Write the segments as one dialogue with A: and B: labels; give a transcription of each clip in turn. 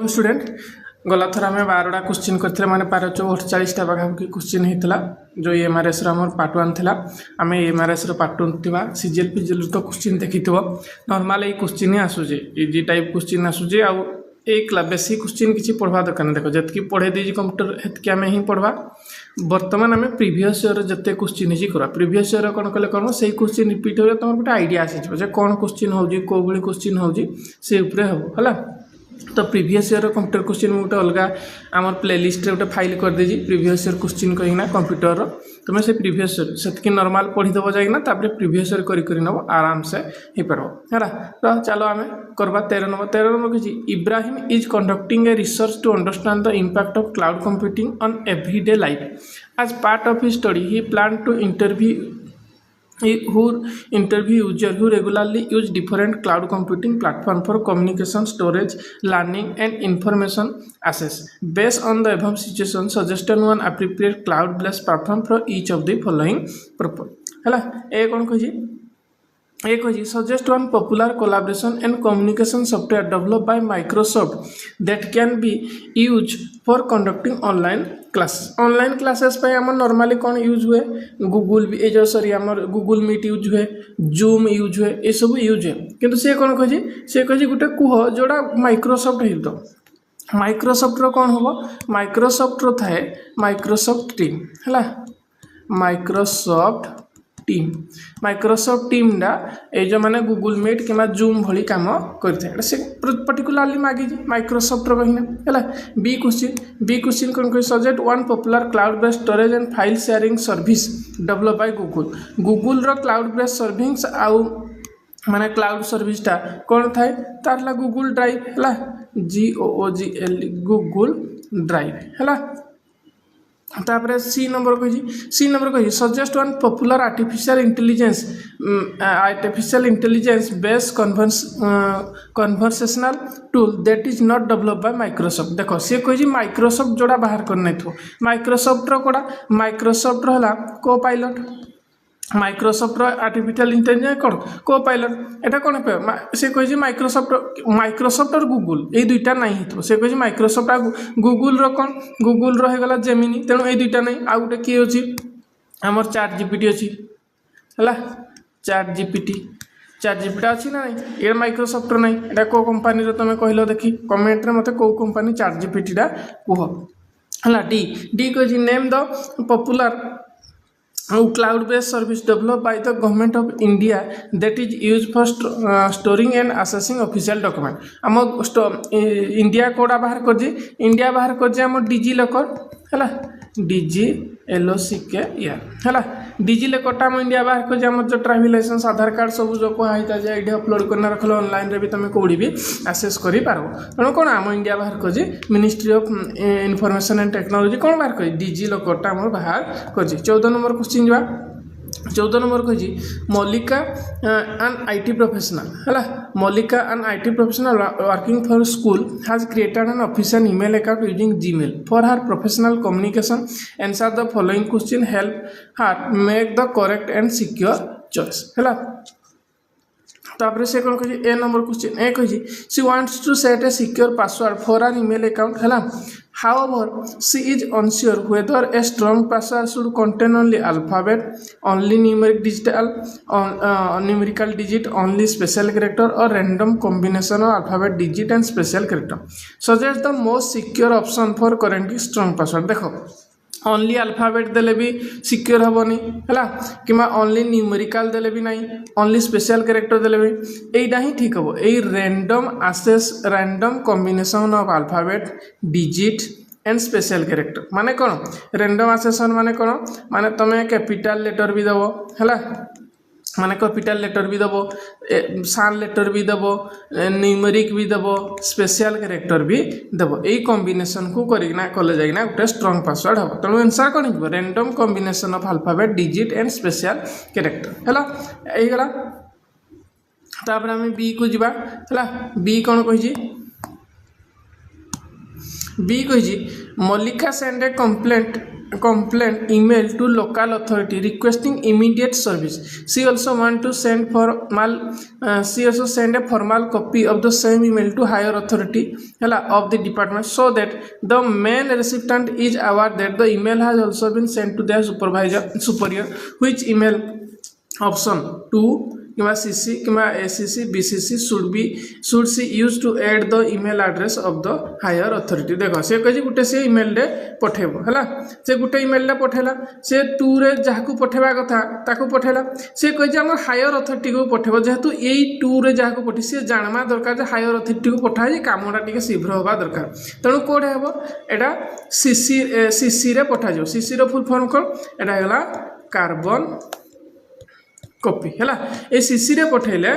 A: Student गला थर आम 12टा क्वेश्चन करते माने 48टा पाखापाखि क्वेश्चन होता जो एमआरएस आम पार्ट 1 थी आम एमआरएस पार्ट 2 थी सीजीएल फिजिएल तो क्वेश्चन देखी नॉर्मल ये क्वेश्चन ही आसूचे इजी टाइप क्वेश्चन आसूचे आउ एक बेसी क्वेश्चन किसी पढ़वा दरकार देख जी पढ़े दी कंप्यूटर हेतु आम ही पढ़वा बर्तमान आम प्रीवियस ईयर जिते क्वेश्चन ही करवा प्रीवियस ईयर कौन कले कौन से क्वेश्चन रिपीट हो तुम गोटे आइडिया आसी कौन क्वेश्चन होगी कौ भाई क्वेश्चन होगी से हम है तो प्रीवियस ईयर कंप्यूटर क्वेश्चन गोटे अलग आम प्लेलिस्ट गोटे फाइल कर दीजिए प्रीवियस ईयर क्वेश्चन कहींना कंप्यूटर तुम से प्रीवियस ईयर से नॉर्मल पढ़ीदेव जाइना प्रीवियस ईयर कर नब आराम से हो पार है तो चलो आम करवा 13 नंबर किसी Ibrahim is conducting a research to understand the impact of cloud computing on everyday life as part of his study he plan to who interview user who regularly use different cloud computing platform for communication, storage, learning and information access. Based on the above situation, suggestion one appropriate cloud-based platform for each of the following purpose. है ए कौन कही एक suggest one popular collaboration and communication software developed by Microsoft that can be used for conducting online classes पे आम normally कौन use हुए Google भी ए जो सॉरी आम गूगल मीट यूज हुए जूम यूज हुए ये सब यूज हुए किंतु से कौन कही से कही गोटे कुह जोड़ा माइक्रोसॉफ्ट हो माइक्रोसॉफ्ट रो कौन हम माइक्रोसॉफ्ट रो थाए माइक्रोसॉफ्ट टीम है माइक्रोसॉफ्ट टीम डा ए जो माने गूगल मीट कि जूम भली काम करते से पर्टिकुलारली मागी माइक्रोसॉफ्ट रो कहिना है बी क्वेश्चन कौन कही सजेक्ट one popular cloud based storage and file sharing service develop by Google रो क्लाउड बेस्ड सर्विस आउ माने क्लाउड सर्विसटा कौन थाए तार गूगल ड्राइव है GOOGL गूगल ड्राइव है तापर सी नंबर कही suggest one popular artificial intelligence based conversational tool that is not developed by Microsoft देख सी कही माइक्रोसॉफ्ट जोड़ा बाहर करना माइक्रोसॉफ्ट कोड़ा माइक्रोसॉफ्ट रहा को पायलट माइक्रोसॉफ्ट आर्टिफिशियल इंटेलिजेंस कौन को पायलट एटा कौन से कही माइक्रोसॉफ्ट और गूगल ये दुईटा नहीं हो से कही माइक्रोसॉफ्ट गूगल कौन गूगल होगा जेमिनी तेणु ये दुईटा नहीं आउ गोटे किए अच्छी आमर चैट जीपीटी अच्छी है चैट जीपीटी अच्छी ना नहीं ये माइक्रोसॉफ्ट नहीं एटा को कंपनी तुम कहल देखी कमेंट रे मते को कंपनी चैट जीपीटीटा कह है डी कही name the popular cloud based service developed by the government of India that is used for storing and accessing official document आम इंडिया कोड़ा बाहर कर इंडिया बाहर कर आम डिजी लॉकर है DGLOCK है डिजी लॉकरटा आम इंडिया बाहर कर आम जो ट्रैवल लाइसेंस आधार कार्ड सब जो कहता है ये अपलोड करना रखल ऑनलाइन रे भी तुम कौड़ी भी एक्सेस कर पार तेणु कौन आम इंडिया बाहर कर ministry of information and technology कौन बाहर कर डिजी लॉकरटा आम बाहर कर 14 नंबर क्वेश्चन जा 14 नंबर कही मल्लिका एन IT प्रोफेशनल है Mallika an IT professional working for school has created an official email account using Gmail for her professional communication answer the following question help her make the correct and secure choice है तापर से कौन कही ए number question A कही she wants to set a secure password for her email account है However, she is unsure whether a strong password should contain only alphabet, only numerical digit, only special character, or random combination of alphabet, digit, and special character. Suggest the most secure option for currently strong password. देखो only alphabet देले भी secure हेनी है कि only numerical देले भी नहीं only special character देले भी यहीटा ही ठीक हम यही random combination of alphabet digit and special character माने कौन रैंडम आसेसन माने कौन माने तुम कैपिटल लेटर भी दब है माने कैपिटल लेटर भी दब सान लेटर भी दब न्यूमेरिक भी दब स्पेशल कैरेक्टर भी दब यही कॉम्बिनेशन को करना कले जाइना गोटे स्ट्रॉन्ग पासवर्ड हम तेणु आंसर कौन हो random combination of alphabet digit and special character है यहीगला तापर आम बी को जीवा है बी कौन कही बी कही Mallika send a complaint email to local authority requesting immediate service. She also send a formal copy of the same email to higher authority of the department so that the main recipient is aware that the email has also been sent to their superior, which email option 2 किंवा CC किंवा ACC BCC should she use to add the email address of the higher authority. देखो से कही गोटे से email रे पठेबो हला से गोटे ईमेल रे पठेला से 2 रे जाहाकू पठेबा कथा ताकू पठेला से कही जे हमर हायर अथॉरिटी को पठेबो जेहेतु एई 2 रे जाहाकू पठी से जानवा दरकार जे हायर अथॉरिटी को पठाई कामडा टिके शीघ्र होबा दरकार तणु कोड हेबो एटा CC रे पठा जो CC रो फुल फॉर्म कोन एटा हेला कार्बन कॉपी है ये सीसी रे पठेले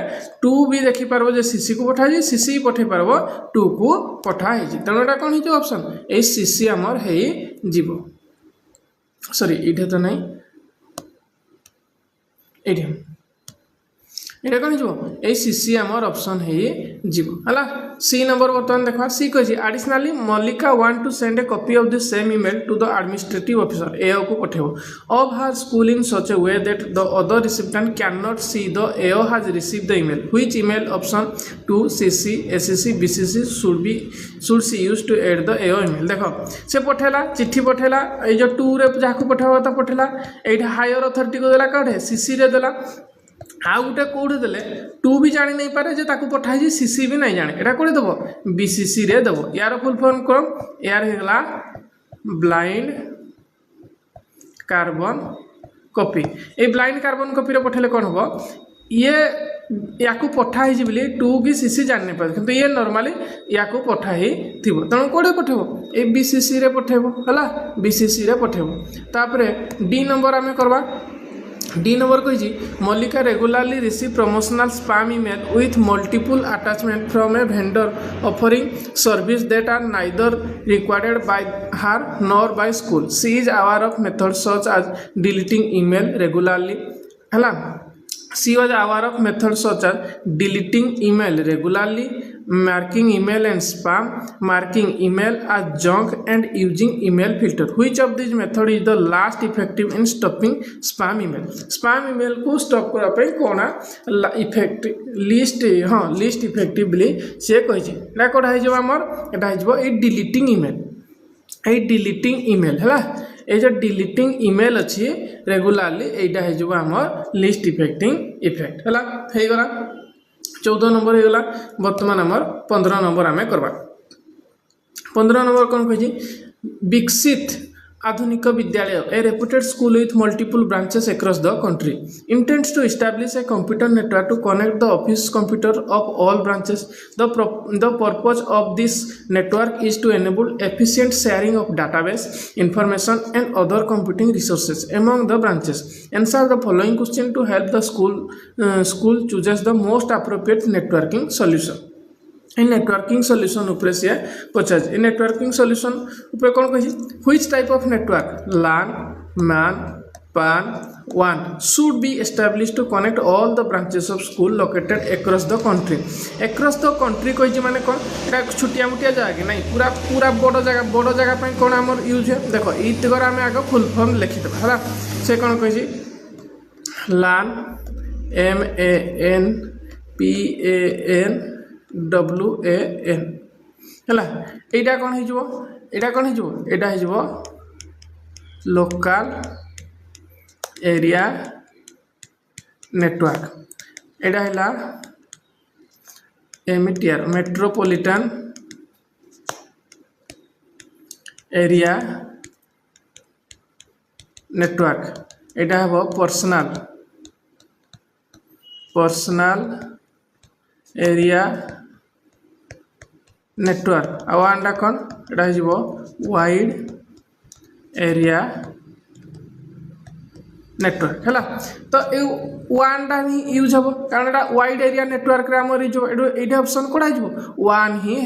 A: 2 भी देखी पारबो जे सीसी को पठाई सीसी पठे पारबो 2 को पठाई तेणु एटा कौन हो ऑप्शन ए सीसी आमर हे जीवो सॉरी इठे तो नहीं इठे एटा कौन जीवो ए सीसी आमर ऑप्शन हे जीवो हला सी नंबर बर्तमान देखा सी कही additionally Mallika want to send a copy of the same email to the administrative officer AO को पठेबो of her school in such a way that the other recipient can not see the AO has received the email which email option 2 CC ACC BCC should she use to add the AO email देखो से पठेला चिट्ठी पठेला ए जो 2 रे जाको पठावा त पठेला एटा higher authority को देला काढे CC रे देला आउ गोटे कौटे देले 2 भी जानी नहीं पारे जे ताकू पठाई CC भी नहीं जाने एटा कोड़े देबो BCC रे देबो यार फुल फॉर्म कम यार हेला ब्लाइंड कार्बन कॉपी ए ब्लाइंड कार्बन कॉपी रे पठेले कोन होबो ये याकू पठाई जी बोली 2 भी CC जान नहीं पारे किंतु ये नॉर्मली याकू पठाई थिबो तण कोड़े पठेबो ए BCC रे पठेबो हला BCC रे पठेबो तापरे डी नंबर आमे करबा डी नंबर कही Mallika regularly receive promotional spam email with multiple attachment from a vendor offering service that are neither required by her nor by school she is aware of methods such as deleting email regularly हला she was aware of methods such as deleting email regularly, marking email and spam, marking email as junk and using email filter. Which of these method is the last effective in stopping spam email? Spam email को stop करा पे कोना effective least effectively से कही छी ना code है जो हमर एटा है जो ए deleting email है ये जो डिलीटिंग ईमेल अच्छी रेगुलारली यहाँ है जो आमर लिस्ट इफेक्टिंग इफेक्ट है गला 14 नंबर हो गला बर्तमान आमर 15 नंबर आमे करबा 15 नंबर कौन कही Viksit Adhunik Vidyalaya a reputed school with multiple branches across the country intends to establish a computer network to connect the office computer of all branches the purpose of this network is to enable efficient sharing of database information and other computing resources among the branches answer the following question to help the school chooses the most appropriate networking solution in networking solution ऊपर से पचास in networking solution ऊपर कौन कही which type of network LAN MAN PAN WAN should be established to connect all the branches of school located across the country कही माने कौन एटा छुटिया मुटिया जगह नहीं पूरा बड़ जगह पे कौन आमर यूज है देखो इतगर आम आग फुल फॉर्म लिखिदेबा है से कौन कही LAN MAN PAN WAN है यहाँ कौन हो लोकल एरिया नेटवर्क यहाँ है एमटीआर मेट्रोपॉलिटन एरिया नेटवर्क यहाँ हम पर्सनल एरिया नेटवर्क आंडा कौन यहाँ वाइड एरिया नेटवर्क है तो ये वन टा ही यूज हम कारण वाइड एरिया नेटवर्क रे आमर ये ऑप्शन कोड़ा वन ही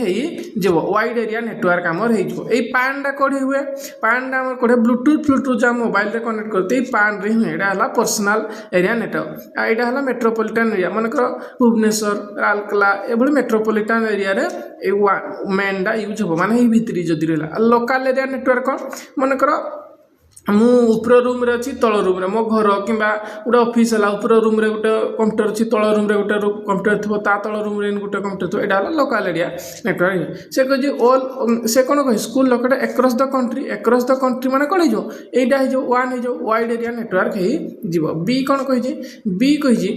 A: जीव वाइड एरिया नेटवर्क आमर हो पान टा कौड़ी हुए पान टा कौड़े ब्लूटूथ जो मोबाइल रे कनेक्ट करते पान रे हुए यहाँ है पर्सनल एरिया नेटवर्क यहाँ है मेट्रोपोलिटन एरिया मनकर भुवनेश्वर राउरकेला ये मेट्रोपोलिटन एरिया रे मेन टा यूज हम माने भितरी जदि रहा लोकल एरिया नेटवर्क कौन मनकर मु ऊपर रूम रे अच्छी तल रूम रे मो घर कि गोटे ऑफिस है ऊपर रूम रे गोटे कंप्यूटर अच्छी तल रूम रे गोटे कंप्यूटर थो ता तल रूम रे गोटे कंप्यूटर थो यहाँ लोकल एरिया नेटवर्क से कही ऑल से कौन कही school located across the country माने कौन हो यहाँ वन हो वाइड एरिया नेटवर्क हो बी कौन कही बी कही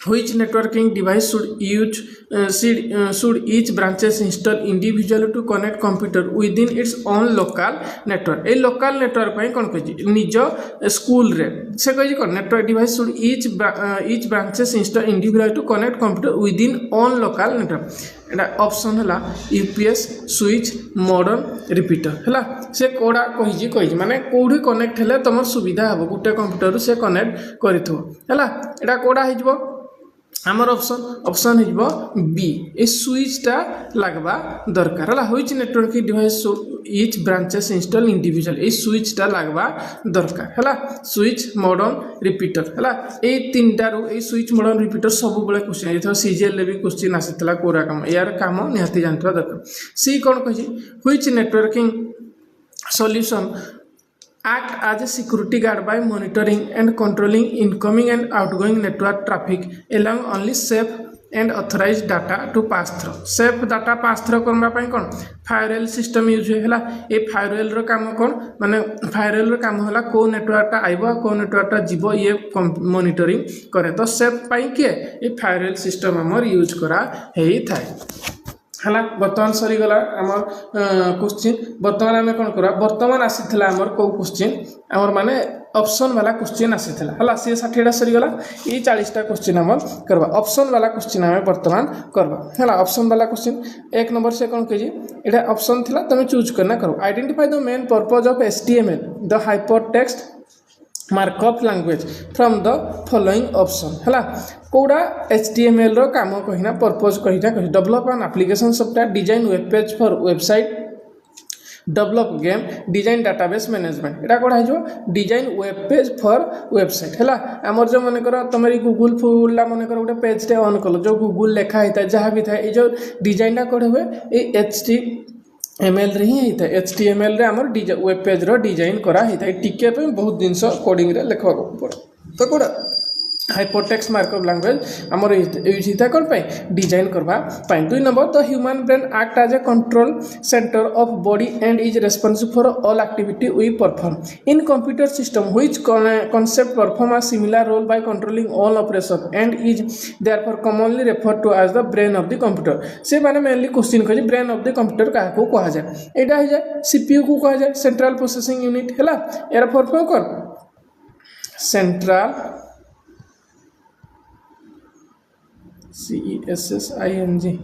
A: which networking device should each branches install individually to connect computer within its own local network A local network पे कौन कही निज स्कूल रे से कही कौन network device should each branches install individually to connect computer within own local network Etah option है UPS switch modem repeater है से कोड़ा कही माने कोड़ी कनेक्ट हेले तुम सुविधा हम गोटे कंप्यूटर से कनेक्ट करेला एटा कोड़ा हो आमर ऑप्शन हो बी ए स्विचटा लगवा दरकार है which network device each branches install individual ए स्विचटा लगवा दरकार है स्विच मॉडर्न रिपीटर है ये तीन टारू ए स्विच मॉडर्न रिपीटर सब बड़े क्वेश्चन ये सीजीएल भी क्वेश्चन आसाला कोरा काम यार काम निहाती जानवा दरकार सी कौन कही which networking solution act as a security guard by monitoring and controlling incoming and outgoing network traffic allowing only safe and authorized data to pass through safe data pass through करबा पई कोन फायरवॉल सिस्टम यूज होला ए firewall रो काम कोन माने firewall रो काम होला को network टा आइबो को नेटवर्क टा जीवो ये मॉनिटरिंग करे तो सेफ पई के ए फायरवॉल सिस्टम हमर यूज करा हेई थाए है बर्तमान सरीगला आमर क्वेश्चन बर्तमान आम कौन करा बर्तमान आसीला आमर कौ क्वेश्चन आमर माने ऑप्शन वाला क्वेश्चन आसीला है सी 60टा सरीगला ये 40टा क्वेश्चन आमर करवा ऑप्शन वाला क्वेश्चन आम बर्तमान करवा है ऑप्शन वाला क्वेश्चन एक नंबर से कौन कही ये ऑप्शन थिला तुम चूज करना करो identify the main purpose of HTML the hypertext markup language from the following option है कौड़ा एचटीएमएल रो काम कहीना पर्पज कहीना कही develop an application software design web page for website develop game design database management एटा कोड़ा हो design web page for website है आमर जो मन कर तुम गूगल फुला मन कर गोटे पेजटे ऑन कल जो गूगल लिखा होता है जहाँ भी था ये जो डिजाइनटा कौन हुए ये HTML रे ही होता है HTML रे आमर वेब पेज रो डिजाइन करा होता है टिके पे बहुत जिनस कोडिंग रे लिखवा पड़े तो कोड़ा हाइपरटेक्स्ट मार्कअप लैंग्वेज आमर यूज होता है कौन पे डिजाइन करवा पाई 2 number the human brain act as a control center of body and is responsible for all activity we perform in computer system which concept perform a similar role by controlling all operation and is therefore commonly referred to as the brain of the computer से माने mainly question कहि brain of the computer का को कहा जाए एटा हो जाए CPU को कहा जाए सेंट्रल प्रोसेसिंग यूनिट हैला एरा फॉर कौन central CESSING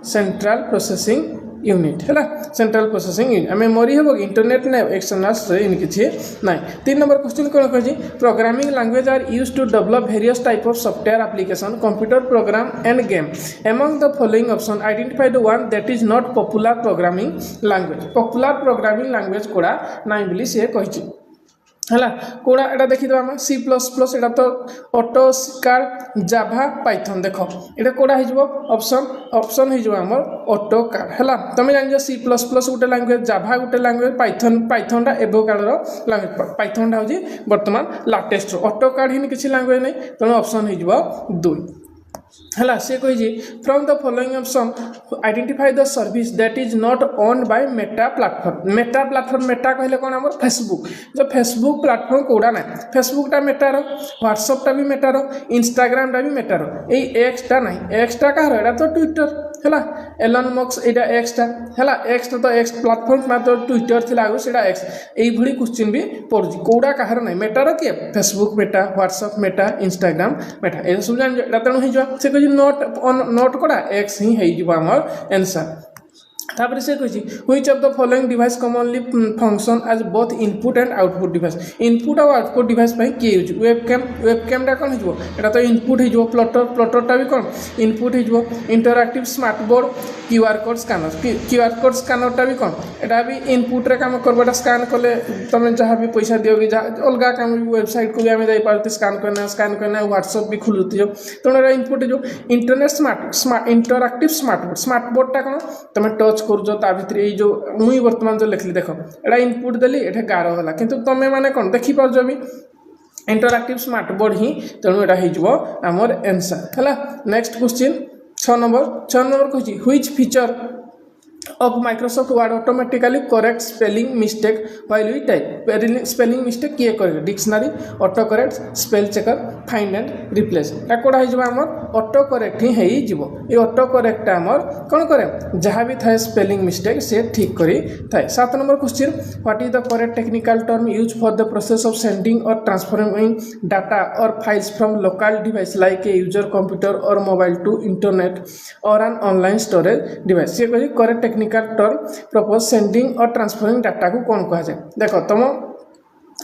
A: central processing unit है सेंट्रल प्रोसेसिंग यूनिट मेमोरी है इंटरनेट ना एक्सटर्नल इन किसी ना 3 नंबर क्वेश्चन कौन कही programming language are use to develop various type of software application computer program and game among the following option identify the one that is not popular programming language कोड़ा ना बोली सी कही है कौड़ा यहाँ देखीद सी प्लस प्लस यहाँ तो auto card जाभा Python देख ये कौड़ा ऑप्शन हो ऑटो कार्ड है तुम जान सी प्लस प्लस गोटे लैंग्वेज जाभा गोटे लैंग्वेज पाइथन एबो कालर लैंग्वेज पाइथन हूँ बर्तमान लाटेस्ट ऑटो कार्ड ही किसी लैंग्वेज नहीं तुम ऑप्शन हो 2 है सी कही from the following option identify the service that is not owned by Meta platform Meta कहले कौन आम फेसबुक जो फेसबुक प्लाटफर्म कौड़ा ना फेसबुकटा मेटार व्हाट्सअपटा भी मेटार इंस्टाग्रामटा भी मेटार ये एक्सटा ना एक्सटा कह रहा तो ट्विटर है एलन मस्क यहाँ एक्सटा है एक्सटा तो एक्स प्लाटफर्म ना तो ट्विटर थी आगे से एक्स यही क्वेश्चन भी पड़ी कौड़ा कहार ना मेटार किए Facebook Meta WhatsApp Meta Instagram Meta ये सब जान तेणु हो से कह नोट कौड़ा एक्स ही आमर आंसर तापर से कही which of the following device commonly function as both input and output device input और आउटपुट डिवाइस पे किए यूज वेबकैम कौन हो एटा तो इनपुट हो प्लॉटर भी कौन इनपुट हो interactive smart board QR code स्कानरटा भी कौन एटा भी इनपुट रे काम करबा स्कान कले तुम जहाँ भी पैसा दियो कि अलग काम वेबसाइट को भी आम जापारे स्कान करना व्हाट्सएप भी खुलुती हो तेणु तो इनपुट जो इंटरनेट स्मार्ट इंटरएक्टिव स्मार्ट बोर्डटा कौन तुम टच कर भितर जो मुई बर्तमान जो लिखली देख एटा इनपुट देली एठे गार होला किंतु तुम माने कौन देखि पारजो भी इंटरएक्टिव स्मार्ट बोर्ड ही तेणु एटा आमर आंसर है। नेक्स्ट क्वेश्चन 6 नंबर कही which feature of Microsoft Word automatically correct spelling mistake while we type spelling mistake किए करे dictionary auto correct spell checker find and replace या कोडा हो आमर ऑटो करेक्ट ही है जीवो ये ऑटो करेक्ट आमर कौन करे जहाँ भी थाए स्पेलिंग मिस्टेक से ठीक करी थाए। 7 number question what is the correct technical term use for the process of sending और ट्रांसफरिंग डाटा और files from local device like a user computer और मोबाइल टू इंटरनेट और एन ऑनलाइन स्टोरेज डिवाइस ये कही correct technical term propose sending और transferring data को कौन कहा जाए देख तुम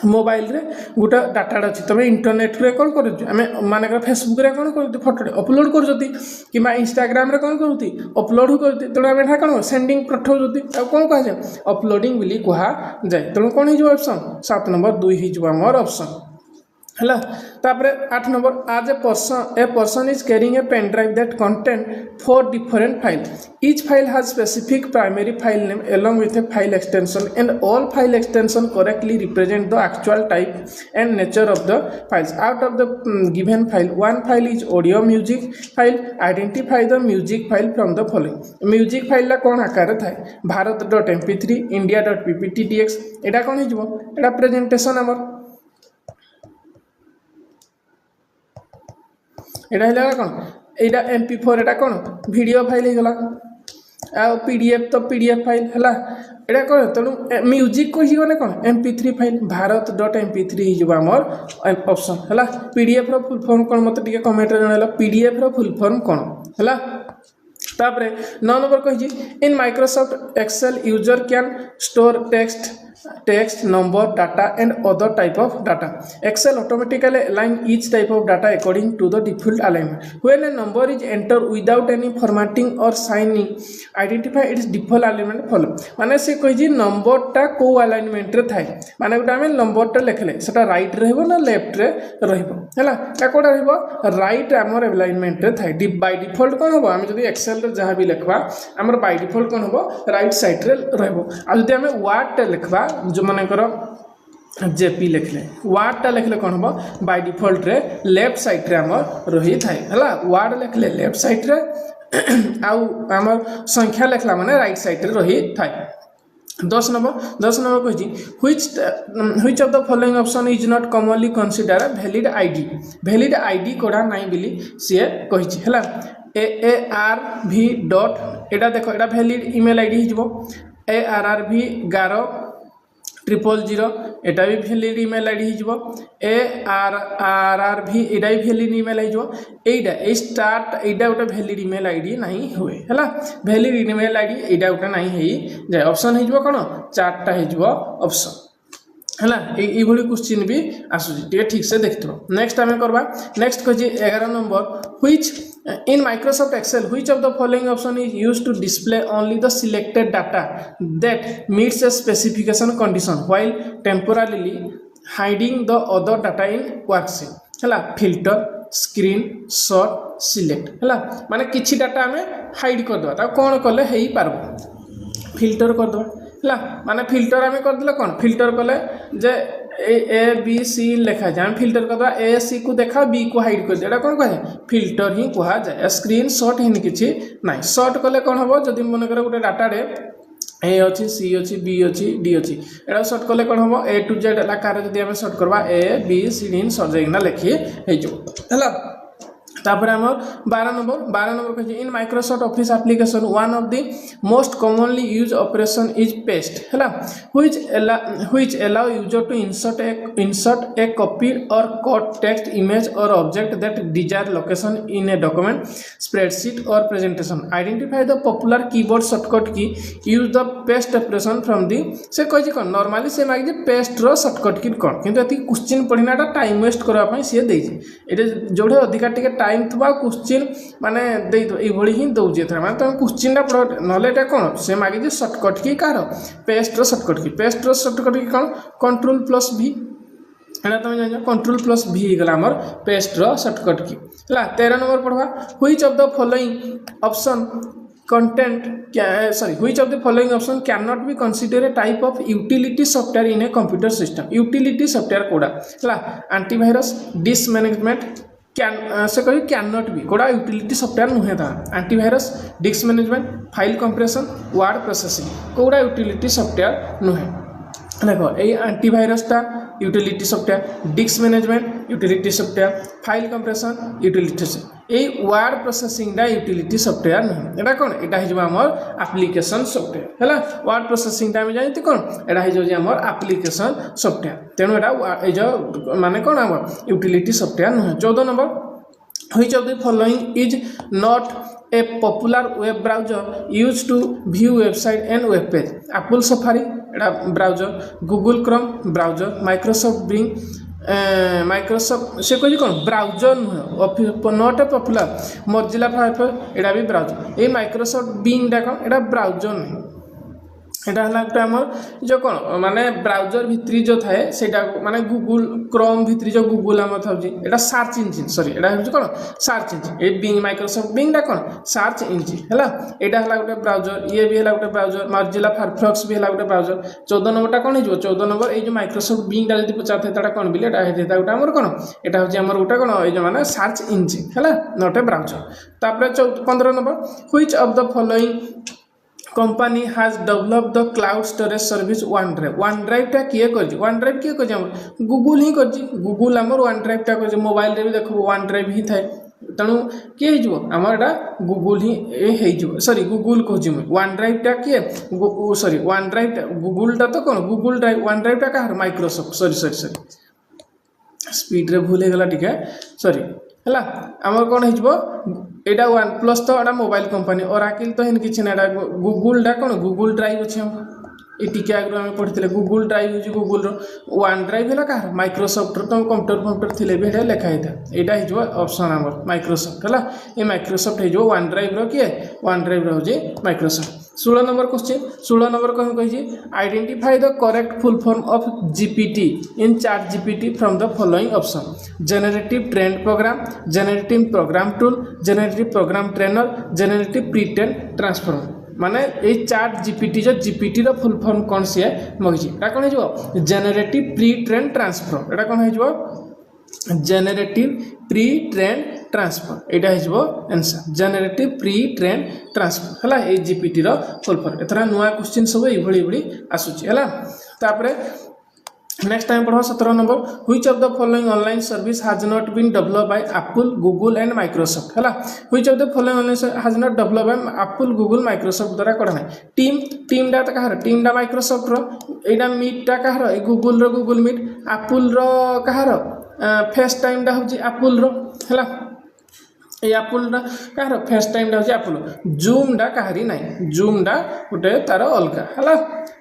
A: मोबाइल रे गोटे डाटा अच्छी तुम इंटरनेट रे कौन कर मान फेसबुक रे कौन कर फोटो अपलोड कर कि इंस्टाग्राम रे कौन करती अपलोड करती तेणु आम कौन सेंडिंग पठाऊँ कौन कह जाए अपलोडिंग बोली कह जाए तेणु कौन हो ऑप्शन 7 नंबर 2 हो ऑप्शन है। तापर 8 नंबर आज a person is carrying a pen drive that contain 4 different file each file has specific primary file name along with a file extension and all file extension correctly represent the actual type and nature of the files out of the given file one file is audio music file identify the music file from the following music file ला कौन आकार थाए bharat.mp3 india.pptdx एटा कौन हो एटा presentation आमर एटा है कौन यहाँ MP4 एटा कौन वीडियो फाइल हो गला आ PDF तो PDF फाइल है एटा कौन तेणु म्यूजिक को ही कौन MP3 फाइल bharat.mp3 आमर ऑप्शन है। PDF रो फुल फॉर्म कौन मत कमेंट जन PDF रो फुल फॉर्म कौन है। तापर 9 नंबर कही in Microsoft Excel user can store text number data and other type of data excel automatically align each type of data according to the default alignment when a number is entered without any formatting or signing identify its default alignment follow माने से कही number टा को alignment रे थाए माने गोटे आम नंबर टा लिखले सेटा राइट रहबो ना लेफ्ट रे रहबो हैला ता कोडा रहबो राइट आमर अलाइनमेंट रे थाए बाय डिफॉल्ट कोन होबो आम जदी एक्सेल रे जहां भी लिखबा आमर बाय डिफॉल्ट कोन होबो राइट साइड रे रहबो आ जदी आम वर्ड टा लिखबा जो मानकर जेपी लिखले वार्डटा लिखले कौन हम बाय डिफॉल्ट रे लेफ्ट साइड रे आमर रही थाए है वार्ड लिखले लेफ्ट साइड रे आमर संख्या लिखला माने राइट साइड रे रही थाए। 10 नंबर कही which of the following option is not commonly consider valid ID कोडा नाइ बिली सी कही है ARV डॉट एटा देखो एटा वैलिड ईमेल आईडी हो ARRV 1100 एटा भी वैलिड ईमेल आईडी हो ARRV एटा भी वैलिड ईमेल आईडी हो एटा ए स्टार्ट एटा गोटे वैलिड ईमेल आईडी नहीं हुए है वैलिड ईमेल आईडी एटा गोटे नहीं है जाए ऑप्शन हो कौन 4टा हो ऑप्शन है ये क्वेश्चन भी आसूसी ठीक से देखो। नेक्स्ट आम करवा नेक्स्ट कही 11 number which in Microsoft Excel which of the following option is used to display only the selected data that meets a specification condition while temporarily hiding the other data in worksheet है filter screenshot select है माने किछि data आम hide करदे कौन कले हो पारबो filter करदे है माने फिल्टर आम करदे कौन फिल्टर कले जे ABC लिखा जाए आम फिल्टर करदे AC को देखा B को हाइड कर दिया कौन कहे फिल्टर ही कह जाए स्क्रीन शॉट ही किसी ना शॉट कले कौन हम जदि मनकर गोटे डाटारे A अच्छी C अच्छी B अच्छी D अच्छी एटा शॉर्ट कले कौन हम A to Z आकार जब आम शॉर्ट करवा A B C D short जाइना लिखी है तापर आम 12 नंबर कह in Microsoft Office application one of the most commonly use operation is paste है which allow user to insert a copy और कोड टेक्स्ट इमेज और object that desire location in a document spreadsheet और presentation identify the popular keyboard shortcut key use the paste operation from the से कही कौन normally से मांगी paste रो shortcut की कौन किंतु एति क्वेश्चन पढ़नाटा टाइम वेस्ट करबा सी देजे जोड़े अधिका टिके टाइम थोड़ा क्वेश्चन माने ये ही दौजे माने तुम क्वेश्चन पढ़ ना कौन से मांगी शॉर्टकट की कार पेस्ट रो शॉर्टकट की कौन कंट्रोल प्लस भी है तुम जान कंट्रोल प्लस भी गला आमर पेस्ट रो शॉर्टकट की है 13 नंबर पढ़वा which of the following option content sorry which of the following option cannot be considered a type of utility software in a computer system utility software कोड़ा है antivirus disk management can से कही can not be कोड़ा utility software नुहे था antivirus disk management file compression word processing कोड़ा utility software नुहे देखो ये एंटीवायरसटा utility software disk management utility software file compression utility ये वर्ड प्रोसेसिंगटा यूटिलिटी सॉफ्टवेयर नुहे एटा कौन एटा हो आमर एप्लिकेशन सॉफ्टवेयर है वर्ड प्रोसेसिंगटा आम जानते कौन एटा हो आमर एप्लिकेशन सॉफ्टवेयर तेणु एटा जो माने कौन आम यूटिलिटी सॉफ्टवेयर नुहे 14 number which of the following is not a popular web browser used to view website and web page apple safari एटा browser Google Chrome browser Microsoft Bing Microsoft से कही कौन ब्राउजर नुहे not a popular Mozilla Firefox एटा भी browser ये Microsoft बिंगटा कौन एटा browser नुहे एटा हला गोटे आमर जो कौन माने ब्राउजर भित्री जो थाए सेटा माने गूगल क्रोम भित्री जो गूगल आम था एटा सर्च इंजिन सॉरी एटा हो कौन सर्च इंजिन ए बिंग माइक्रोसॉफ्ट बिंगटा कौन सर्च इंजिन है एटा हला गोटे ब्राउजर ये भी हला गोटे ब्राउजर मोजिला फायरफॉक्स भी हला गोटे ब्राउजर 14 नंबरटा कौन हो 14 नंबर ये जो माइक्रोसॉफ्ट बिंगटा जदी पचार थे कौन बिले एटा हेता गोटे आमर कौन एटा हो आमर गोटे कौन ये जो माने सर्च इंजिन है नॉट ए ब्राउजर तापर 15 number which of the following company has develop the cloud storage service one drive टा किए कर वन ड्राइव किए कर गूगल ही कर गूगल आमर वन ड्राइव टा कर मोबाइल रे भी देखो वन ड्राइव ही थाए तेणु किए हो आमर एटा गूगल ही हो सॉरी गूगल कहूँ वन ड्राइव टा किए सॉरी वन ड्राइव गूगल टा तो कौन गूगल ड्राइव वन ड्राइव टा कहार Microsoft sorry sorry sorry speed रे भूल गला टिके सॉरी है आमर कौन हो एटा वन प्लस तो एटा मोबाइल कंपनी और आकिल तो हिन किछि ना गूगल टा कौन गूगल ड्राइव अच्छे ये टिके आगे आम पढ़ी गूगल ड्राइव हो गूगल वन ड्राइव है कह माइक्रोसॉफ्ट तुम कंप्यूटर थे भी लिखाई था यहाँ हो ऑप्शन आमर माइक्रोसॉफ्ट है ये माइक्रोसॉफ्ट हो वन ड्राइव रो किए वन ड्राइव रो माइक्रोसॉफ्ट 16 नंबर क्वेश्चन 16 नंबर कौन कही identify the correct full form of GPT in ChatGPT from the following option generative trend program generative program tool generative program trainer generative pre train transformer माने ये ChatGPT जो GPT रो full form कौन सी है मगी एटा कौन हो generative pre train transform एटा कौन हो जनरेटिव प्री ट्रेन ट्रांसफर यहाँ हो answer generative pre train transfer है ये जीपीटी रो फुल फॉर्म एथरा नुआ क्वेश्चन सब ये आसूची है तापरे नेक्स्ट टाइम पढ़ो 17 number which of the following online service has not been developed by Apple Google and Microsoft है which of the following online has not developed by Apple Google Microsoft द्वारा करा है team डा तो कहार team डा Microsoft रो एटा meet टा कहार Google रो Google meet Apple रो कहार face time डा होची एप्पल रो है ये एप्पल कहार फेस टाइम डा होची एप्पल जूम डा कहारी नाही जूम डा गोटे तार अलगा है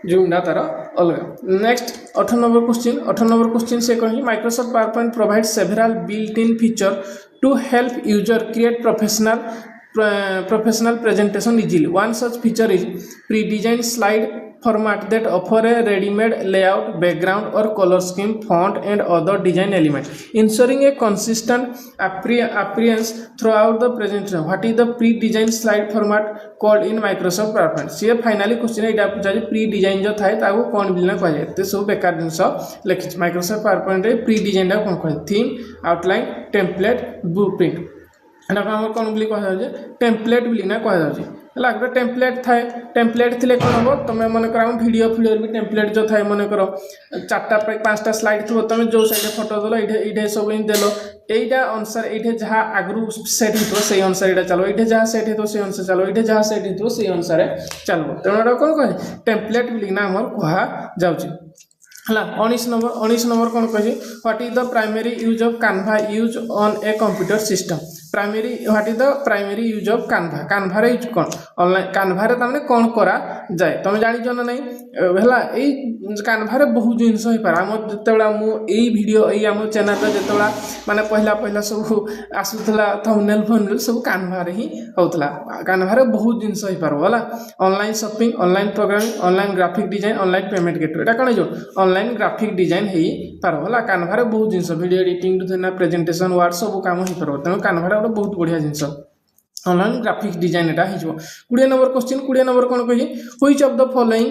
A: जूम डा तार अलग नेक्स्ट 18 नंबर क्वेश्चन से कहीं Microsoft PowerPoint provide several built in feature to help user create professional presentation easily. One such feature is pre-designed slide format that offer a ready-made layout, background or color scheme, font and other design elements, ensuring a consistent appearance throughout the presentation. What is the pre-designed slide format called in Microsoft PowerPoint? C finally question एटा पूछा pre-design जो थाए ताको कोन बिलना कह जाय ते सब बेकार जिंस लिखि Microsoft PowerPoint रे pre-design कोन कह थीम, आउटलाइन, टेम्पलेट, ब्लूप्रिंट एटा हम कोन बिली कह जाय टेम्पलेट बिली ना कह जाय है गोटे टेम्पलेट थाए टेम्पलेट थी कौन हम तुम मन कर भिडियो भी टेम्पलेट जो थाए मन कर 4-5टा स्लाइड थो तुम जो साइड फटो देल ये सब देल यहीटा अनुसार ये जहाँ आगु सेट हो से अनुसार यहाँ चलो ये जहाँ सेट हो से अनुसार चलो ये जहाँ सेट हो से अनुसार चलो तेणु कौन कहे टेम्पलेट बोलिना आमर कह जाऊँगी है 19 नंबर कौन कही what is the primary use of Canva use on a computer system primary what is the primary use of Canva Canva use कौन ऑनलाइन कैनवा तमाने कौन करा जाए तुम जानिछ ना नहीं है कैनवा बहुत जिनस हो पारे आम जितेबाला मुझे भिडियो यही आम चैनल जितेबाला माने पहला सब आसूला थंबनेल फंबनेल सब कैनवा ही होता कैनवा बहुत जिनस हो पार है online shopping online programming online graphic design online payment gateway एटा कौन जो ऑनलाइन ग्राफिक डिजाइन हो पार है कैनवा बहुत जिनस video editing to presentation word सब काम हो पार तेणु कैनवा गोटे बहुत बढ़िया जिनस ऑनलाइन ग्राफिक डिजाइन एटा हो 20 नंबर क्वेश्चन 20 नंबर कौन कही which of the following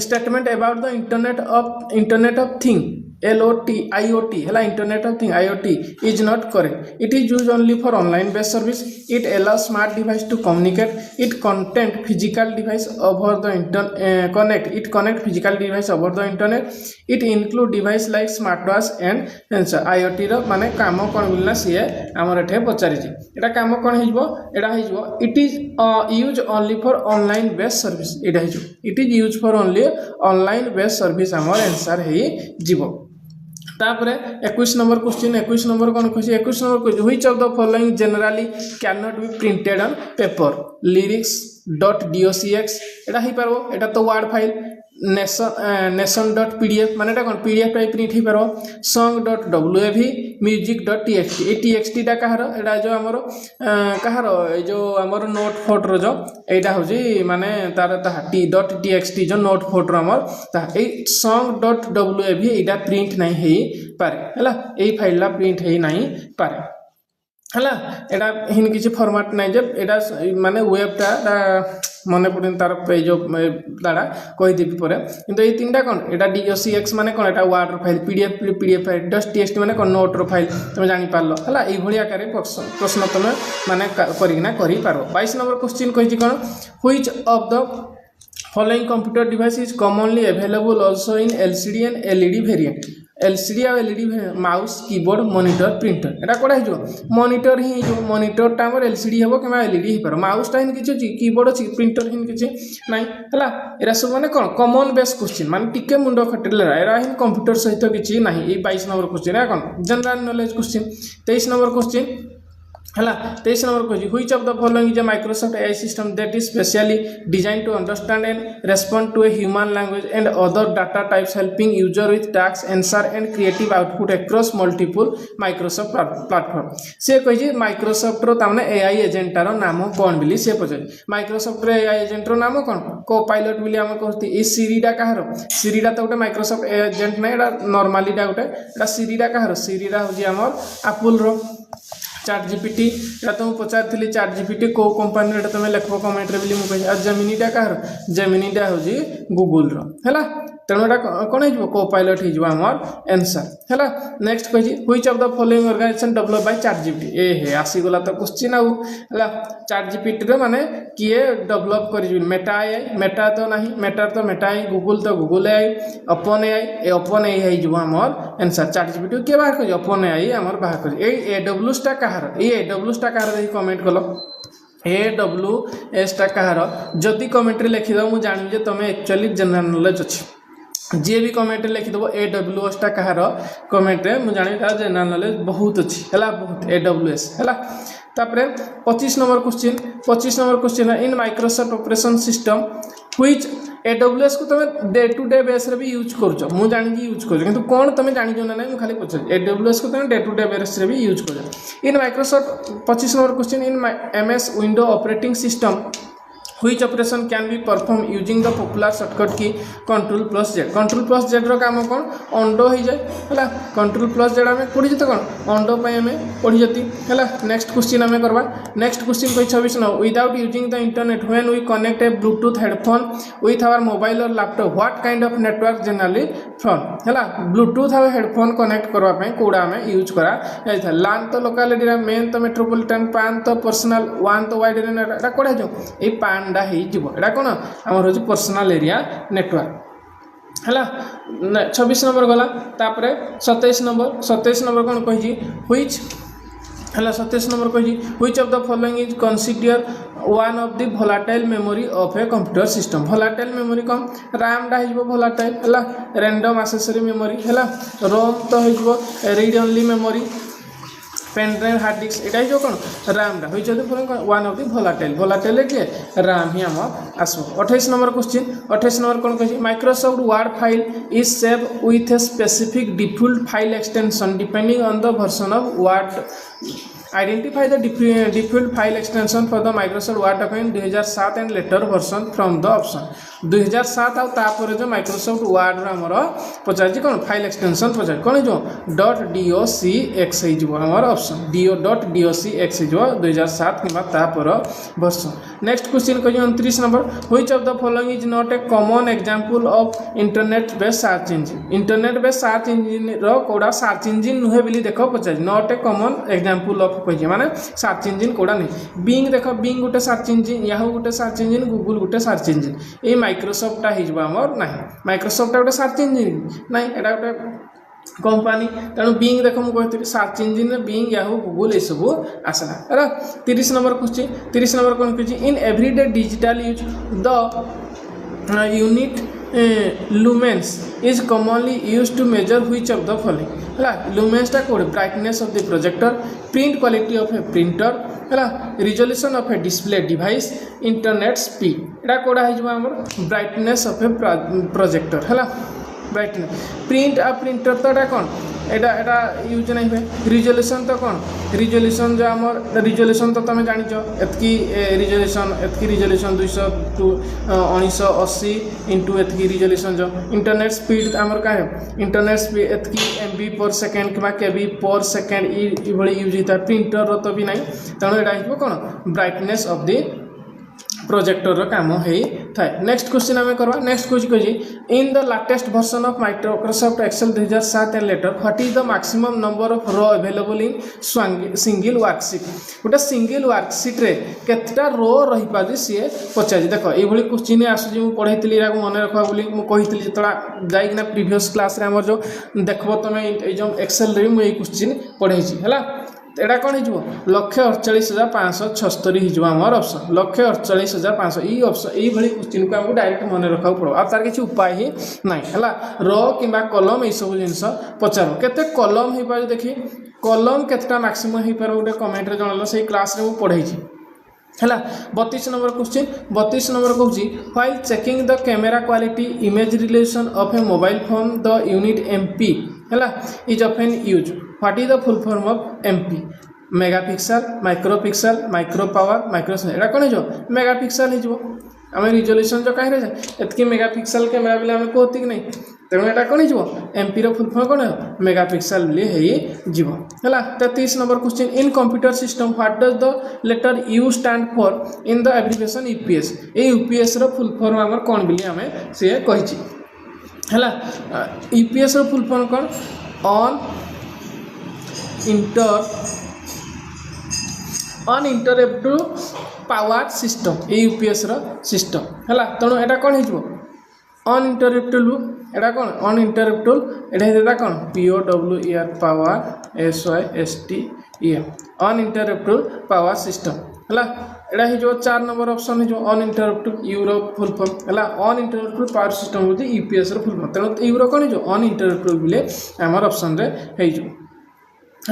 A: statement about the internet of thing IoT है internet of thing IoT is not correct it is use only for online based service it allows smart device to communicate it content physical device over the connect physical device over the internet it include device like smart watch and sensor IoT रो माने काम कौन बोलना सी आमर एठे पचारि एटा काम कौन हो it is use only for online based service एटा हो it is use for only online based service आमर आंसर है जीवो तापरे 21 नंबर क्वेश्चन 21 नंबर कौन कही 21 नंबर कही which of the following generally can not be printed on paper lyrics.docx एटा ही पारो एटा तो word file nation.pdf माने कौन pdf टाइप प्रिंट ही पारो song.wav music.txt ए txt टा कहार एटा जो हमर कहार ए जो हमर नोट फोट रो जो एटा हो जी माने तार t.txt जो नोट फोट रो हमर ता ए song.wav एटा प्रिंट नहीं हे पारे हला ए फाइल ला प्रिंट हे नहीं पारे हला एटा हिन किछि फॉर्मेट नै जे एटा माने वेबटा मने पड़े तार पेज दाड़ा कही देवी पर किंतु ये तीनटा कौन एटा docx माने कौन एटा word file pdf file .txt माने कौन नोट रो फाइल तुम जानि पारलो हला एई भली आकार प्रश्न तुम माने करिना करि पारो 22 नंबर क्वेश्चन कहि कौन which of the following computer device is commonly available also in LCD and LED variant LCD और LED mouse keyboard monitor printer एटा कोडा हिजो मॉनिटर ही जो मॉनिटर टा हमर LCD हेबो कि LED ही पर माउस टा हिन किछ अछि कीबोर्ड अछि प्रिंटर हिन किछ नाही हला एरा सब माने कोन कॉमन बेस क्वेश्चन माने टिके मुंडो खटेला एरा हिन कंप्यूटर सहित किछ नाही ए 22 नंबर क्वेश्चन है कोन general knowledge question 23 number question हला 23 number question which of the following is a Microsoft AI system that is specially designed to understand and respond to a human language and other data types helping user with task answer and creative output across multiple Microsoft platform से कहि Microsoft रो तामने AI agent रो नाम कोन बिली से पजे माइक्रोसॉफ्ट रो AI एजेंट रो नाम कोन कोपायलट बिली हम कहती ए सिरी डा कहार सिरी डा तो गोटे माइक्रोसॉफ्ट एजेंट नै एटा नॉर्मली डा गोटे एटा सिरी डा कहार सिरी डा हो जी हमर एप्पल रो ChatGPT एटा तुम पचार ChatGPT को कंपनी रे तुम लिखबो कमेंट रे बिली मु कहि जेमिनी डा कहार जेमिनी डा हो जी गूगल रो हैला तेणु एटा कोन हिजबो कोपायलट हिजबो हमर आंसर हैला नेक्स्ट कहि which of the following organization develop by ChatGPT ए हे आसी गला तो क्वेश्चन आउ हैला ChatGPT रे माने किए डेवलप करि मेटा AI मेटा तो नाही मेटा तो मेटा AI गूगल तो गूगल AI ओपन AI ए ओपन AI हिजबो हमर आंसर ChatGPT के बाहर करि ओपन AI हमर बाहर करि ए AWS टा कहार ए AWS टा कहार देखि कमेंट कलो AWS टा कहार जदि कमेंट रे लिखि दो मु जानि जे तमे एक्चुअली जनरल नॉलेज अछि जे भी कमेंट लिखिदेव AWS टा कहार कमेंट रे मु जानि तार जनरल नॉलेज बहुत अछि हला बहुत AWS हला तापरे 25 number question in Microsoft operation system which AWS को तुम डे टू डे बेस रे भी यूज करछ मु जानि जी यूज करछ किंतु कोन तुम जानि जो ना मु खाली पूछ AWS को तुम डे टू डे बेस रे भी यूज करछ in Microsoft 25 number question in MS window operating system Which operation can be performed using the popular shortcut key Ctrl plus Z? Ctrl plus Z रो काम कौन अंडो हो जाए है Ctrl plus Z आम पढ़ी जते कौन अंडो आम पढ़ी जती है नेक्स्ट क्वेश्चन आम करवा नेक्स्ट क्वेश्चन कोई 26 न without using the internet when we connect a Bluetooth headphone with our mobile or laptop what kind of network generally phone है ब्लूटूथ और हेडफोन कनेक्ट करने कौड़ा आम यूज करा लान तो लोकालिटी मेन तो मेट्रोपोलिटन पान तो पर्सनल वन तो वाइड एरिया कौड़ा जो ये पान कौन आम हूँ पर्सनल एरिया नेटवर्क है 26 नंबर गला 27 नंबर कौन कही व्हिच है 27 नंबर कही which of the following is consider one of the volatile memory of a computer system volatile memory कौन रैम टा हो वोलाटाइल है रैंडम एक्सेसरी मेमोरी है रोम तो हो read only memory pen drive hard disk यहाँ जो कौन रैम टा हो वन ऑफ द वोलाटाइल किए रैम ही आम आसो 28 नंबर क्वेश्चन 28 नंबर कौन कही Microsoft Word file is save with a specific default file extension depending on the version of Word identify the default file extension for the Microsoft Word document 2007 and later version from the option 2007 आउ तापर जो Microsoft Word आमर पचार कौन file extension पचार कौन जो .docx आमर option .docx 2007 कि तापर वर्षन नेक्स्ट क्वेश्चन कही 29 number which of the following is not a common example of internet based search engine रो कोड़ा सर्च इंजिन नुहे बोली देख पचार not a common example of कही माने सर्च इंजिन कोड़ा नहीं बिंग देख बिंग गोटे सर्च इंजिन याहू गोटे सर्च इंजिन गूगल गोटे सर्च इंजिन ये माइक्रोसॉफ्ट होमर ना माइक्रोसॉफ्ट गोटे सर्च इंजिन ना एटा गोटे कंपानी तेणु बिंग देख मुझे search engine Bing Yahoo Google ये सब आसला है 30 नंबर क्वेश्चन 30 नंबर कौन कही in everyday digital use the unit lumens is commonly used to measure which of the following है lumens टा code brightness of the projector print quality of a printer है resolution of a display device internet speed एटा कोड़ा है हमर brightness of a projector है brightness print आ printer तो एटा कौन एटा use नहीं हुए रिजोल्यूशन तो कौन रिजोल्यूशन जो आम रिजोल्यूशन तो तुम जान एतकी रिजोल्यूशन 200 टू 1980 इंटू एतकी रिजोल्यूशन जो इंटरनेट स्पीड आमर का इंटरनेट स्पीड एतकी MB पर सेकेंड कि KB पर सेकेंड ये यूज होता है प्रिंटर तो भी नहीं तेणु यहाँ कौन ब्राइटनेस ऑफ द प्रोजेक्टर काम होता है नेक्स्ट क्वेश्चन आम करवा नेक्स्ट क्वेश्चन कही in the latest version of Microsoft Excel 2007 and later what is the maximum number of row available in single worksheet गोटे सिंगल वर्कशीट रे केतटा रो रही पारे सी पचार देख ये क्वेश्चन आसूँ मुझे पढ़ाई मन रखा बोली मुझे जो जाइना प्रीवियस क्लास आम जो देख तुम जो एक्सेल रे मुझे क्वेश्चन पढ़ाई है एटा कौन हो 1,48,576 होमर ऑप्शन 1,48,500 ये ऑप्शन ये क्वेश्चन को आमको डायरेक्ट मन रखा पड़ो आ तार किसी उपाय ही ना है रो कि कलम ये सब जिन पचार केते कलम हो पारे देखी कलम केतटा मैक्सिमम हो पारे गोटे कमेंट जन से क्लास रे पढ़ाई है 32 नंबर क्वेश्चन 32 नंबर कहूँ while checking the camera quality image relation of a mobile phone the unit MP है is often use what is the full form of MP megapixel micropixel micro power microsensor एटा कौन हो megapixel हो आम resolution जो कहीं एतकी megapixel camera बोले आम कहती कि नहीं तेणु यहाँ कौन हो MP रो फुल फॉर्म कौन हो मेगापिक्सल बोली है 33 number question in computer system what does the letter U stand for in the abbreviation UPS ये UPS रो फुल फॉर्म आम कौन बोली आम सी कही है UPS रो फुल फॉर्म कौन अनइंटरप्टेड पावर सिस्टम ये UPS रो सिस्टम है तेणु यहाँ कौन हो अनइंटरप्टेड एटा कौन अनइंटरप्टेड एटा कौन POWER power SYSTEM uninterrupted power system है यहाँ हो 4 नंबर ऑप्शन हो अनइंटरप्टेड यूरो फुल फॉर्म है अनइंटरप्टेड पावर सिस्टम हूँ UPS रो फुल फॉर्म तेणु यूरो कौन हो अनइंटरप्टेड बोले आमर ऑप्शन रे है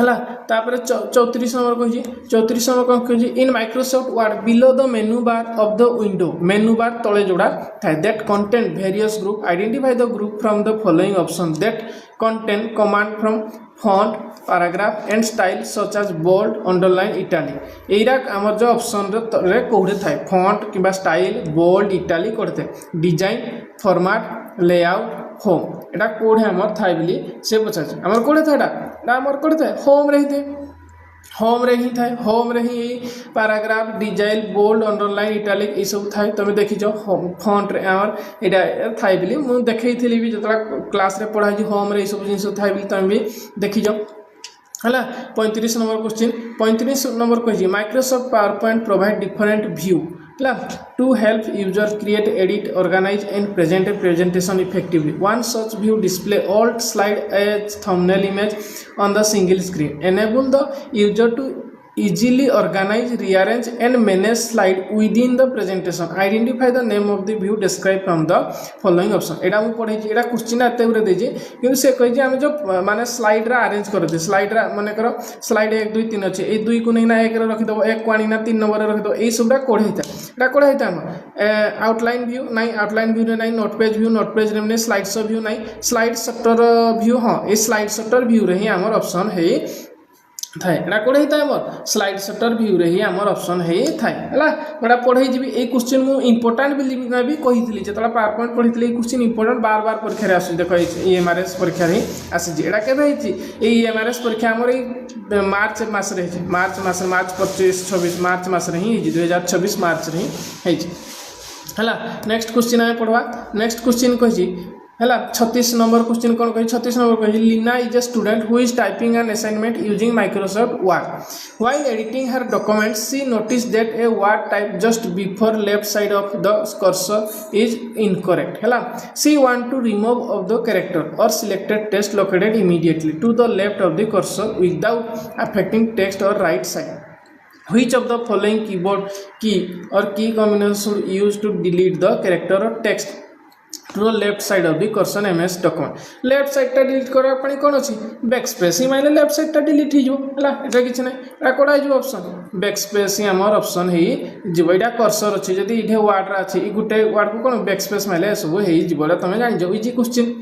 A: 34 नंबर कही 34 नंबर कौन कही in Microsoft word below the menu bar of the window मेनू बार तले जोड़ा थाए that content various group identify the group from the following option that content command from font paragraph and style such as bold, underline, italic era आमर जो option रे कोड़े थाए font किबा style bold italic कोड़े थाए डिजाइन फॉर्मेट लेआउट होम एटा कोड़े आमर थाए बिली से पचाछ आमर कोड़े थाए एटा आमर कोड़े थाए होम रे थे होम रे ही थाए होम रे ही paragraph design bold underline italic ये सब थाए तुम देखी फॉन्ट रे आमर एटा थाए बिली मु देखैथिली भी जतरा क्लास रे पढ़ा जी होम रे सब जिंस थाए बिली तुम भी देखी है 35 नंबर क्वेश्चन 35 नंबर कही Microsoft PowerPoint provide different view है to help user create edit organise and present a presentation effectively one such view display all slide as thumbnail image on the single screen enable the user to easily organize, rearrange and manage slide within the presentation. Identify the name of the view described from the following option. एटा मु पढ़े छी एटा question आते उरे दे छी किंतु से कहि जे हम जो माने स्लाइड रा अरेंज कर दे स्लाइड रा माने करो स्लाइड 1 2 3 अछि ए 2 को नै ना 1 रे रखि दबो 1 को आनी ना 3 नंबर रे रखि दबो ए सबटा कोड हेता एटा कोड हेता हम आउटलाइन व्यू नै आउटलाइन व्यू नै नोट पेज रे नै स्लाइड शो व्यू नै स्लाइड शटर व्यू हां ए स्लाइड शटर व्यू रे ही हमर ऑप्शन है थाए एटा कोड हेता हमर स्लाइड शटर व्यू रे ही हमर ऑप्शन है थाए हला बडा पढै जिबी ए क्वेश्चन मु इंपोर्टेंट भी कहितली जतला पावर पॉइंट पढितली ए क्वेश्चन इंपोर्टेंट बार बार परीक्षा रे आसी देखो एमआरएस परीक्षा रे आसी जे एटा केबे हिची ए एमआरएस परीक्षा हमर ए मार्च मास रे हिची मार्च 25 26 मार्च मास रे ही 2026 मार्च रे ही हला नेक्स्ट क्वेश्चन आमे पढवा नेक्स्ट क्वेश्चन कहि है 36 नंबर क्वेश्चन कौन कही 36 नंबर कही Leena is a student who is typing an assignment using Microsoft Word while editing her documents she notice that a word type just before left side of the cursor is incorrect है she want to remove of the character और selected text located immediately to the left of the cursor without affecting text और right side Which of the following keyboard key or key combinations should use to delete the character or text to the left side of the cursor MS document? Left side टा delete करबा पणी कोन अछि backspace ही माने left side टा delete ही जो हला एटा किछ नै एटा कोडा जो ऑप्शन बैकस्पेस ही हमर ऑप्शन ही जिवो एटा कर्सर अछि जदी इठे वर्ड रा अछि इ गुटे वर्ड को कोन बैकस्पेस माले सब हे जिवो तमे जानि जो इजी क्वेश्चन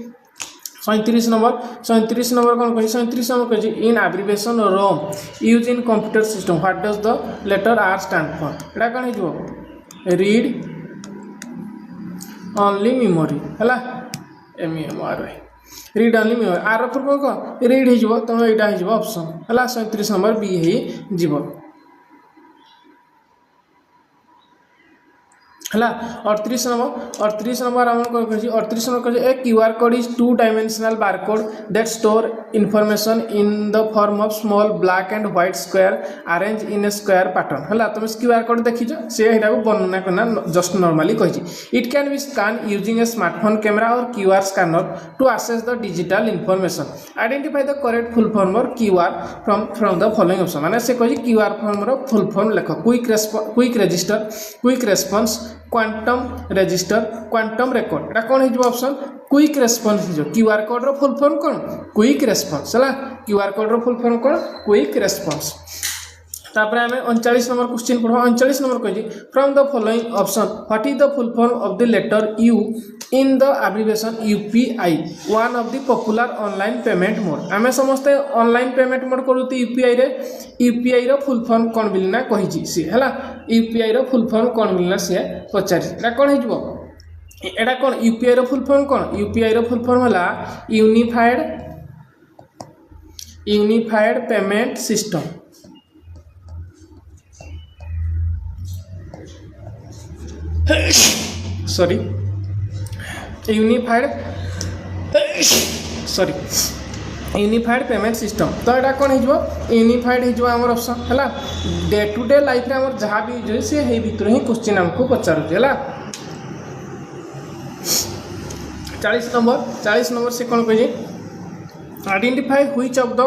A: 37 नंबर कौन कही 37 नंबर कही in abbreviation ROM use in computer system what does the letter R stand for एटा कौन हो रीड ओनली मेमोरी है एमईएमआर रीड ओनली मेमोरी आर पूर्व कौन रीड हो तुम यहाँ हो ऑप्शन है 37 नंबर बी हो 38 नंबर आम कौन कही 38 नंबर कही a QR code is 2 dimensional barcode that store information in the form of small black and white square arrange in a square pattern है तुम क्यूआर कोड देखी से वर्णना करना जस्ट नॉर्मली कही it can be scan using a smartphone camera or QR scanner to access the digital information identify the correct full form of QR from the following option माने से कही QR form रो full form लिख quick register quick response quantum register quantum record एटा कौन हो option quick response जो QR code रो फुल फॉर्म कौन क्विक रेस्पॉन्स है क्यूआर कोड रो फुल फॉर्म कौन क्विक रेस्पॉन्स तापर आमे 39 नंबर क्वेश्चन पढ़ो 39 नंबर कहि from the following option what is the full form of the letter U in the abbreviation UPI one of the popular online payment mode आमे समस्त online payment mode करूती UPI रो full form कोन बिलना कहि छी से हला UPI रो full form कोन बिलना से पचारि एटा कोन हिजबो एटा कोन UPI रो full form कोन UPI रो full form हला unified payment system sorry unified payment system तो यहाँ कौन हो यूनिफाइड हो आम ऑप्शन है डे टू डे लाइफ में आम जहाँ भी यूज सी है भितर ही क्वेश्चन आमको पचारूँ है 40 नंबर से कौन कही identify which of the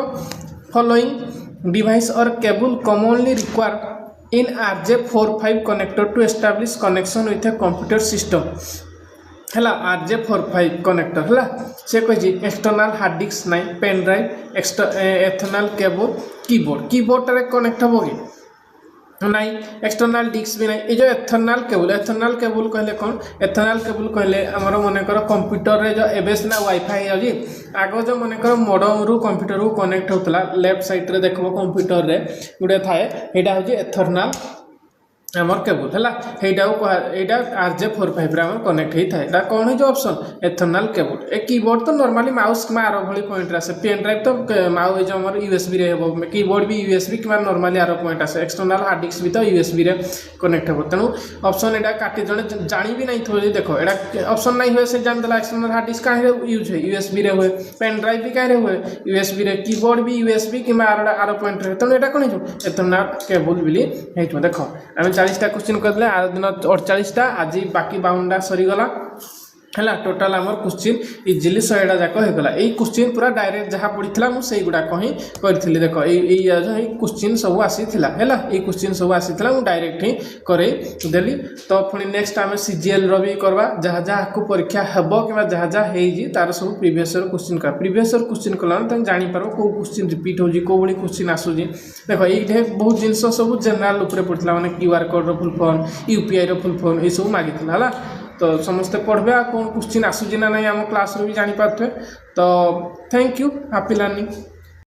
A: following device or cable commonly required in RJ45 connector to establish connection with a computer system है RJ45 कनेक्टर है से कही एक्सटर्नल हार्ड डिस्क ना pen drive external cable keyboard रे connect हम कि नहीं external disc भी नहीं ये जो एथरनाल केबल कहले कौन एथरनाल केबल कहले आमर मनकर कंप्यूटर रे जो एबे सिना वाईफाई जाउजी आगो जो मनकर मॉडम रु कंप्यूटर को कनेक्ट होतला लेफ्ट साइड रे देखबो कंप्यूटर रे गुडे थाए एटा होजी एथरनाल आमर केबल है यहाँ RJ45 कनेक्ट होता है एटा कौन है ऑप्शन एथरनाल केबल ए कीबोर्ड तो नॉर्मली माउस कि आर भाई पॉइंट आसे पेन ड्राइव तो माउ जो आम USB रे हम कीबोर्ड भी USB कि नॉर्मली आर पॉइंट आसे एक्सटर्नाल हार्ड डिस्क भी तो USB रे कनेक्ट हो तेणु ऑप्शन एटा काटी जड़े जानी भी नहीं थोड़ी देखो एटा ऑप्शन नहीं हुए से जान देला एक्सटर्नाल हार्ड डिस्क कहाँ यूज है USB रे हुए पेन ड्राइव भी कहाँ हुए USB रे कीबोर्ड भी USB कि आर पॉइंट रहे तेणु एटा कौन हो एथरनाल केबल बोली देखो आम 40टा क्वेश्चन करदे आर दिन 48टा आज बाकी 52टा सरीगला है टोटाल आमर क्वेश्चन इजिली 100टा जाक होगा यही क्वेश्चन पूरा डायरेक्ट जहाँ पड़ा मुझे गुड़ाक ही करी देख ये क्वेश्चन सब आसीला है ये क्वेश्चन सब आसीला मुझे डायरेक्ट ही करदेली तो पुणी नेक्स्ट आम CGL री करवा जहाँ जहाँ को परीक्षा हम कि जहाँ जहाँ हो तार सब प्रीवियस क्वेश्चन कर प्रीवियस क्वेश्चन कला तुम जापर कौ क्वेश्चन रिपीट हो कौ भाई क्वेश्चन आसूँ देख ये बहुत जिन सब जेनेल पड़ता मैंने QR code full form UPI full form ये सब मागिला है तो समस्ते पढ़बे आ कौन क्वेश्चन आसूँ ना नहीं आम क्लास भी जानी पारे तो थैंक यू हैप्पी लर्निंग।